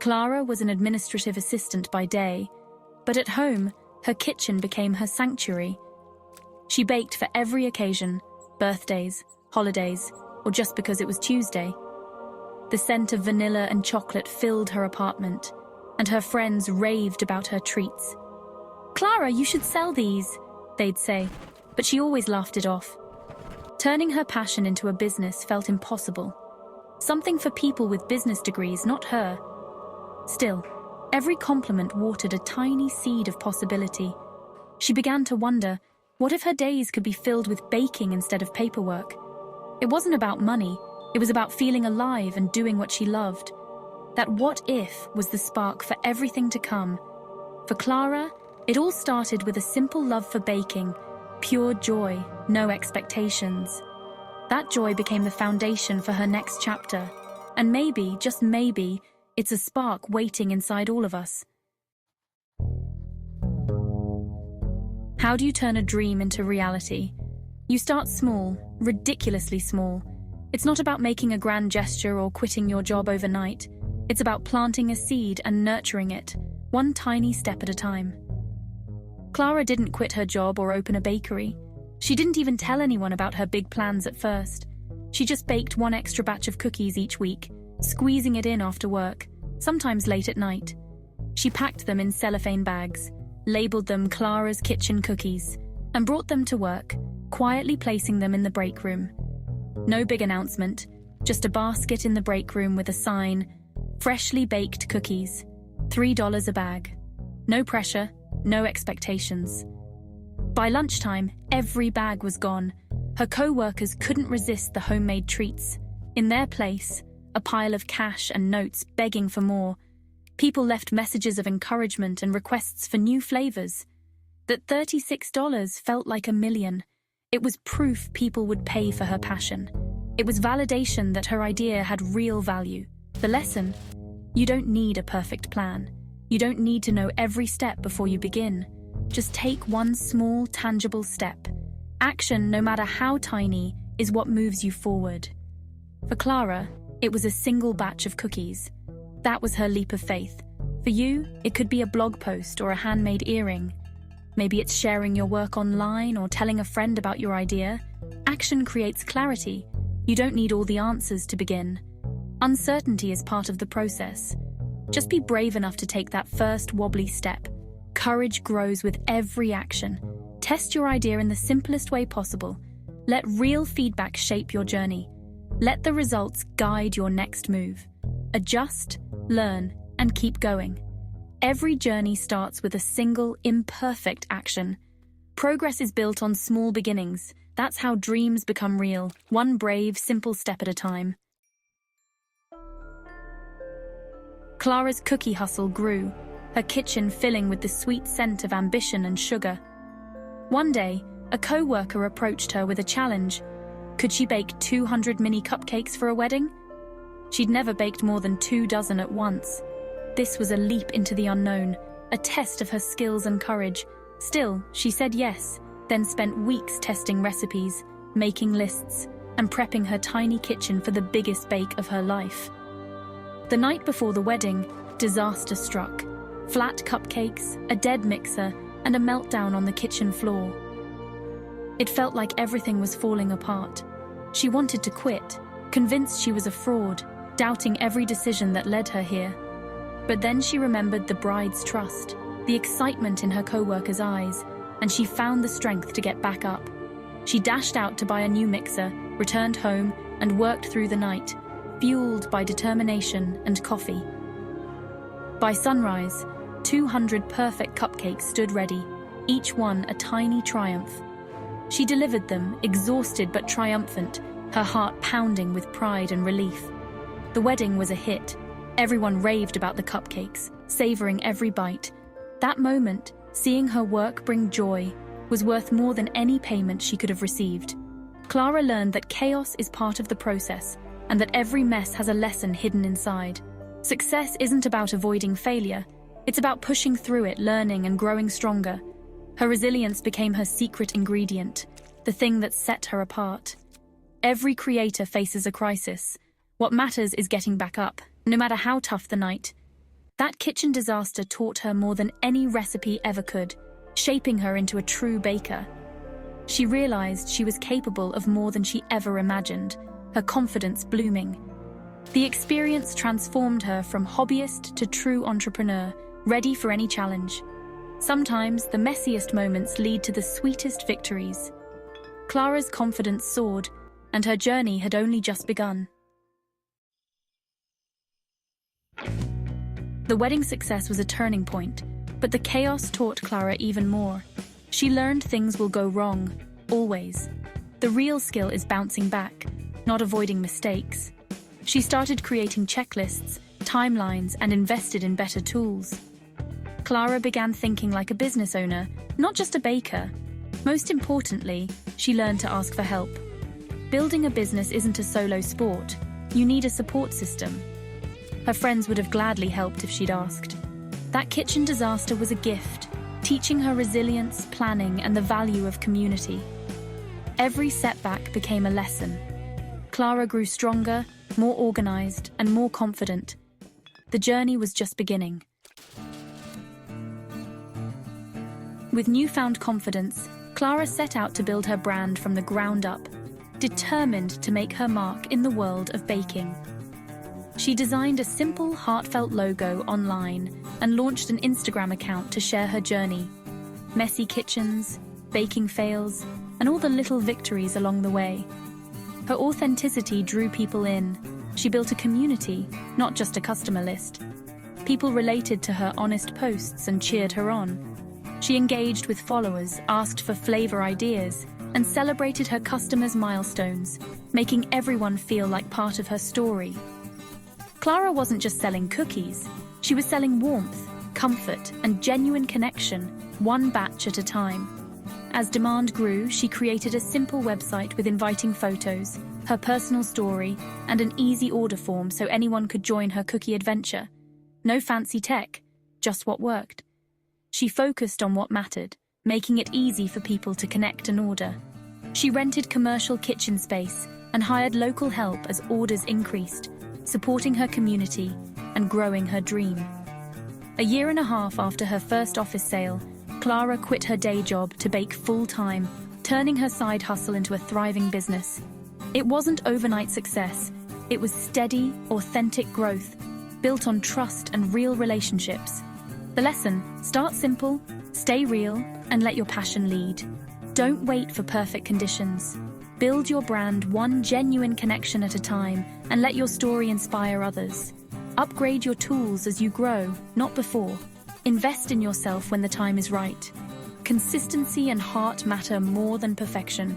Clara was an administrative assistant by day, but at home, her kitchen became her sanctuary. She baked for every occasion, birthdays, holidays, or just because it was Tuesday. The scent of vanilla and chocolate filled her apartment, and her friends raved about her treats. "Clara, you should sell these," they'd say, but she always laughed it off. Turning her passion into a business felt impossible. Something for people with business degrees, not her. Still, every compliment watered a tiny seed of possibility. She began to wonder, what if her days could be filled with baking instead of paperwork? It wasn't about money, it was about feeling alive and doing what she loved. That what if was the spark for everything to come. For Clara, it all started with a simple love for baking, pure joy, no expectations. That joy became the foundation for her next chapter, and maybe, just maybe, it's a spark waiting inside all of us. How do you turn a dream into reality? You start small, ridiculously small. It's not about making a grand gesture or quitting your job overnight. It's about planting a seed and nurturing it, one tiny step at a time. Clara didn't quit her job or open a bakery. She didn't even tell anyone about her big plans at first. She just baked one extra batch of cookies each week, squeezing it in after work, sometimes late at night. She packed them in cellophane bags, labeled them Clara's Kitchen Cookies, and brought them to work, quietly placing them in the break room. No big announcement, just a basket in the break room with a sign, "Freshly baked cookies, $3 a bag." No pressure, no expectations. By lunchtime, every bag was gone. Her co-workers couldn't resist the homemade treats. In their place, a pile of cash and notes begging for more. People left messages of encouragement and requests for new flavors. That $36 felt like a million. It was proof people would pay for her passion. It was validation that her idea had real value. The lesson? You don't need a perfect plan. You don't need to know every step before you begin. Just take one small, tangible step. Action, no matter how tiny, is what moves you forward. For Clara, it was a single batch of cookies. That was her leap of faith. For you, it could be a blog post or a handmade earring. Maybe it's sharing your work online or telling a friend about your idea. Action creates clarity. You don't need all the answers to begin. Uncertainty is part of the process. Just be brave enough to take that first wobbly step. Courage grows with every action. Test your idea in the simplest way possible. Let real feedback shape your journey. Let the results guide your next move. Adjust, learn, and keep going. Every journey starts with a single, imperfect action. Progress is built on small beginnings. That's how dreams become real, one brave, simple step at a time. Clara's cookie hustle grew, her kitchen filling with the sweet scent of ambition and sugar. One day, a co-worker approached her with a challenge. Could she bake 200 mini cupcakes for a wedding? She'd never baked more than 24 at once. This was a leap into the unknown, a test of her skills and courage. Still, she said yes, then spent weeks testing recipes, making lists, and prepping her tiny kitchen for the biggest bake of her life. The night before the wedding, disaster struck. Flat cupcakes, a dead mixer, and a meltdown on the kitchen floor. It felt like everything was falling apart. She wanted to quit, convinced she was a fraud, doubting every decision that led her here. But then she remembered the bride's trust, the excitement in her co-workers' eyes, and she found the strength to get back up. She dashed out to buy a new mixer, returned home, and worked through the night, fueled by determination and coffee. By sunrise, 200 perfect cupcakes stood ready, each one a tiny triumph. She delivered them, exhausted but triumphant, her heart pounding with pride and relief. The wedding was a hit. Everyone raved about the cupcakes, savoring every bite. That moment, seeing her work bring joy, was worth more than any payment she could have received. Clara learned that chaos is part of the process, and that every mess has a lesson hidden inside. Success isn't about avoiding failure. It's about pushing through it, learning and growing stronger. Her resilience became her secret ingredient, the thing that set her apart. Every creator faces a crisis. What matters is getting back up, no matter how tough the night. That kitchen disaster taught her more than any recipe ever could, shaping her into a true baker. She realized she was capable of more than she ever imagined, her confidence blooming. The experience transformed her from hobbyist to true entrepreneur, ready for any challenge. Sometimes the messiest moments lead to the sweetest victories. Clara's confidence soared, and her journey had only just begun. The wedding success was a turning point, but the chaos taught Clara even more. She learned things will go wrong, always. The real skill is bouncing back, not avoiding mistakes. She started creating checklists, timelines, and invested in better tools. Clara began thinking like a business owner, not just a baker. Most importantly, she learned to ask for help. Building a business isn't a solo sport. You need a support system. Her friends would have gladly helped if she'd asked. That kitchen disaster was a gift, teaching her resilience, planning, and the value of community. Every setback became a lesson. Clara grew stronger, more organized, and more confident. The journey was just beginning. With newfound confidence, Clara set out to build her brand from the ground up, determined to make her mark in the world of baking. She designed a simple, heartfelt logo online and launched an Instagram account to share her journey. Messy kitchens, baking fails, and all the little victories along the way. Her authenticity drew people in. She built a community, not just a customer list. People related to her honest posts and cheered her on. She engaged with followers, asked for flavor ideas, and celebrated her customers' milestones, making everyone feel like part of her story. Clara wasn't just selling cookies. She was selling warmth, comfort, and genuine connection, one batch at a time. As demand grew, she created a simple website with inviting photos, her personal story, and an easy order form so anyone could join her cookie adventure. No fancy tech, just what worked. She focused on what mattered, making it easy for people to connect and order. She rented commercial kitchen space and hired local help as orders increased, supporting her community and growing her dream. A year and a half after her first office sale, Clara quit her day job to bake full-time, turning her side hustle into a thriving business. It wasn't overnight success. It was steady, authentic growth, built on trust and real relationships. The lesson: start simple, stay real, and let your passion lead. Don't wait for perfect conditions. Build your brand one genuine connection at a time and let your story inspire others. Upgrade your tools as you grow, not before. Invest in yourself when the time is right. Consistency and heart matter more than perfection.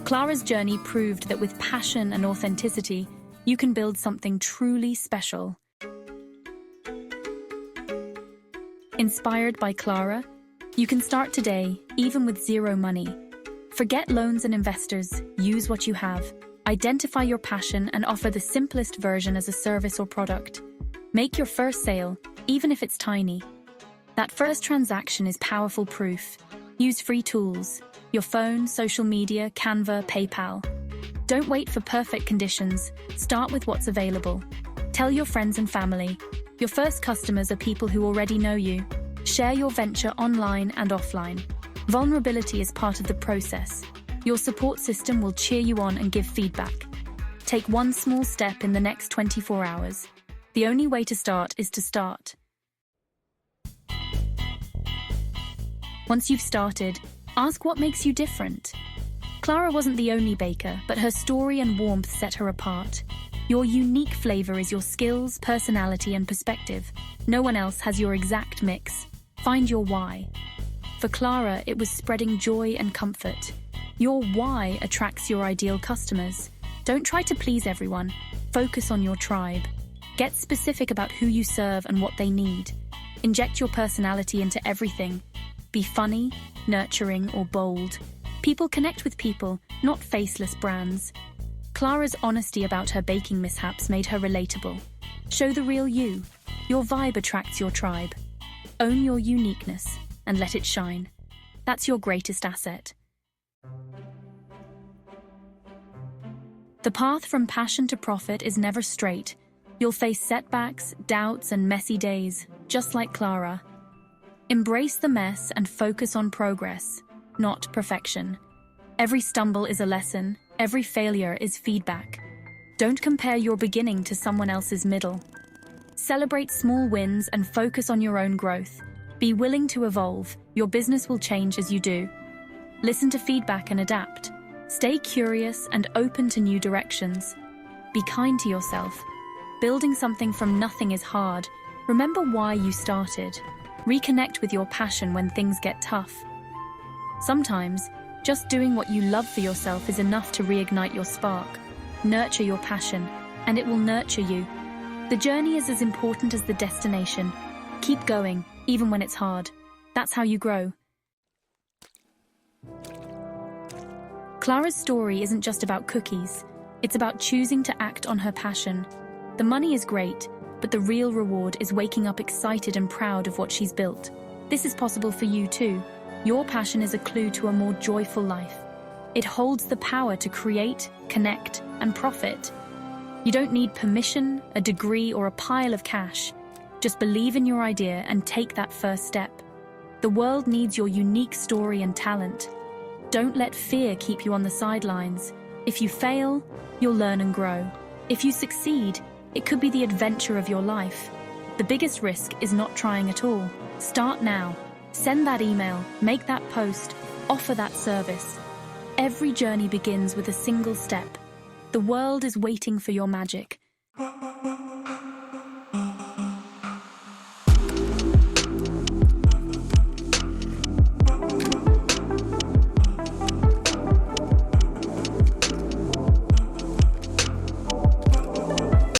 Clara's journey proved that with passion and authenticity, you can build something truly special. Inspired by Clara? You can start today, even with zero money. Forget loans and investors, use what you have. Identify your passion and offer the simplest version as a service or product. Make your first sale, even if it's tiny. That first transaction is powerful proof. Use free tools: your phone, social media, Canva, PayPal. Don't wait for perfect conditions. Start with what's available. Tell your friends and family. Your first customers are people who already know you. Share your venture online and offline. Vulnerability is part of the process. Your support system will cheer you on and give feedback. Take one small step in the next 24 hours. The only way to start is to start. Once you've started, ask what makes you different. Clara wasn't the only baker, but her story and warmth set her apart. Your unique flavor is your skills, personality, and perspective. No one else has your exact mix. Find your why. For Clara, it was spreading joy and comfort. Your why attracts your ideal customers. Don't try to please everyone. Focus on your tribe. Get specific about who you serve and what they need. Inject your personality into everything. Be funny, nurturing, or bold. People connect with people, not faceless brands. Clara's honesty about her baking mishaps made her relatable. Show the real you. Your vibe attracts your tribe. Own your uniqueness and let it shine. That's your greatest asset. The path from passion to profit is never straight. You'll face setbacks, doubts, and messy days, just like Clara. Embrace the mess and focus on progress, not perfection. Every stumble is a lesson, every failure is feedback. Don't compare your beginning to someone else's middle. Celebrate small wins and focus on your own growth. Be willing to evolve, your business will change as you do. Listen to feedback and adapt. Stay curious and open to new directions. Be kind to yourself. Building something from nothing is hard. Remember why you started. Reconnect with your passion when things get tough. Sometimes, just doing what you love for yourself is enough to reignite your spark. Nurture your passion, and it will nurture you. The journey is as important as the destination. Keep going, even when it's hard. That's how you grow. Clara's story isn't just about cookies. It's about choosing to act on her passion. The money is great, but the real reward is waking up excited and proud of what she's built. This is possible for you too. Your passion is a clue to a more joyful life. It holds the power to create, connect, and profit. You don't need permission, a degree, or a pile of cash. Just believe in your idea and take that first step. The world needs your unique story and talent. Don't let fear keep you on the sidelines. If you fail, you'll learn and grow. If you succeed, it could be the adventure of your life. The biggest risk is not trying at all. Start now. Send that email, make that post, offer that service. Every journey begins with a single step. The world is waiting for your magic.